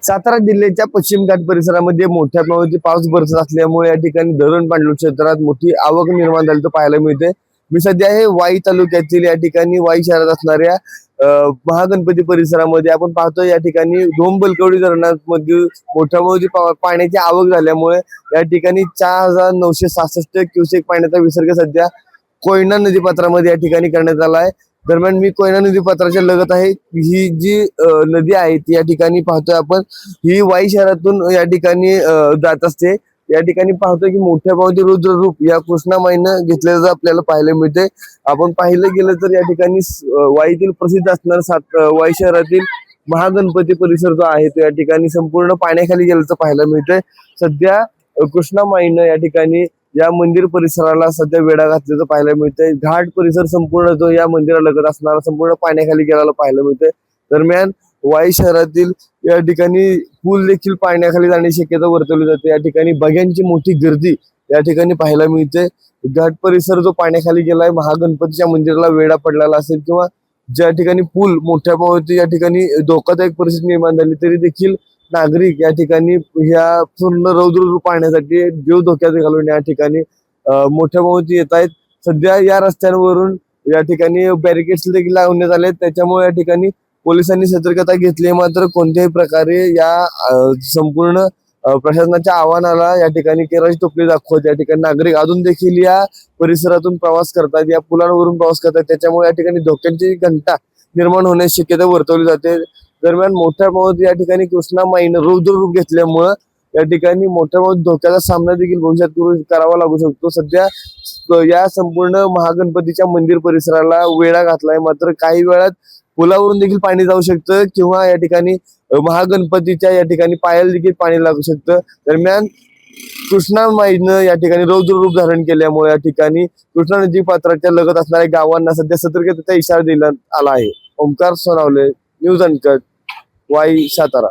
सातारा जिल्ह्याच्या पश्चिम घाट परिसरामध्ये मोठ्या प्रमाणात पाऊस बरसत असल्यामुळे या ठिकाणी धरण पाणलोट क्षेत्रात मोठी आवक निर्माण झाल्याचं पाहायला मिळते। मी सध्या आहे वाई तालुक्यातील या ठिकाणी वाई शहरात असणाऱ्या महागणपती परिसरामध्ये आपण पाहतो। या ठिकाणी धोम-बलकवडी धरणामध्ये मोठ्या प्रमाणात पाण्याची आवक झाल्यामुळे या ठिकाणी 4966 क्युसेक पाण्याचा विसर्ग सध्या कोयना नदीपात्रामध्ये या ठिकाणी करण्यात आला आहे। दरम्यान मी कोयना नदीपात्राच्या लगत आहे। ही जी नदी आहे ती या ठिकाणी पाहतोय आपण, ही वाई शहरातून या ठिकाणी जात असते। या ठिकाणी पाहतोय की मोठ्या प्रमाणात रुद्र रूप या कृष्णामाईनं घेतलेलं आपल्याला पाहायला मिळते। आपण पाहिलं गेलं तर या ठिकाणी वाईतील प्रसिद्ध असणारा वाई शहरातील महागणपती परिसर जो आहे तो या ठिकाणी संपूर्ण पाण्याखाली गेल्याचं पाहायला मिळतंय। सध्या कृष्णामाईनं या ठिकाणी या मंदिर परिसराला सध्या वेढा घातल्याचं पाहायला मिळतंय। घाट परिसर संपूर्ण जो या मंदिरालगत असणारा संपूर्ण पाण्याखाली गेलेला पाहायला मिळतंय। दरम्यान वाई शहरातील या ठिकाणी पूल देखील पाण्याखाली जाण्याची शक्यता वर्तवली जाते। या ठिकाणी बघ्यांची मोठी गर्दी या ठिकाणी पाहायला मिळते। घाट परिसर जो पाण्याखाली गेलाय, महागणपतीच्या मंदिराला वेढा पडलेला असेल किंवा ज्या ठिकाणी पूल मोठ्या प्रमाणात या ठिकाणी धोकादायक परिस्थिती निर्माण झाली तरी देखील नागरिक या ठिकाणी ह्या पूर्ण रौद्र पाहण्यासाठी जीव धोक्यात घालून या ठिकाणी मोठ्या प्रमाणात येत आहेत। सध्या या रस्त्यांवरून या ठिकाणी बॅरिकेड्स देखील लावण्यात आले, त्याच्यामुळे या ठिकाणी पोलिसांनी सतर्कता घेतली। मात्र कोणत्याही प्रकारे या संपूर्ण प्रशासनाच्या आव्हानाला या ठिकाणी केराची टोपली दाखवत या ठिकाणी नागरिक अजून देखील या परिसरातून प्रवास करतात, या पुलांवरून प्रवास करतात। त्याच्यामुळे या ठिकाणी धोक्यांची घंटा निर्माण होण्याची शक्यता वर्तवली जाते। दरम्यान मोठ्या प्रमाणात या ठिकाणी कृष्णामाईनं रौद्र रूप घेतल्यामुळं या ठिकाणी मोठ्या प्रमाणात धोक्याचा सामना देखील भविष्यात करावा लागू शकतो। सध्या या संपूर्ण महागणपतीच्या मंदिर परिसराला वेढा घातलाय, मात्र काही वेळात पुलावरून देखील पाणी जाऊ शकतं किंवा या ठिकाणी महागणपतीच्या या ठिकाणी पायाला देखील पाणी लागू शकतं। दरम्यान कृष्णामाईनं या ठिकाणी रौद्र रूप धारण केल्यामुळे या ठिकाणी कृष्णा नदी पात्राच्या लगत असणाऱ्या गावांना सध्या सतर्कतेचा इशारा देण्यात आला आहे। Omkar Sonawale, news uncut, Wai, Satara.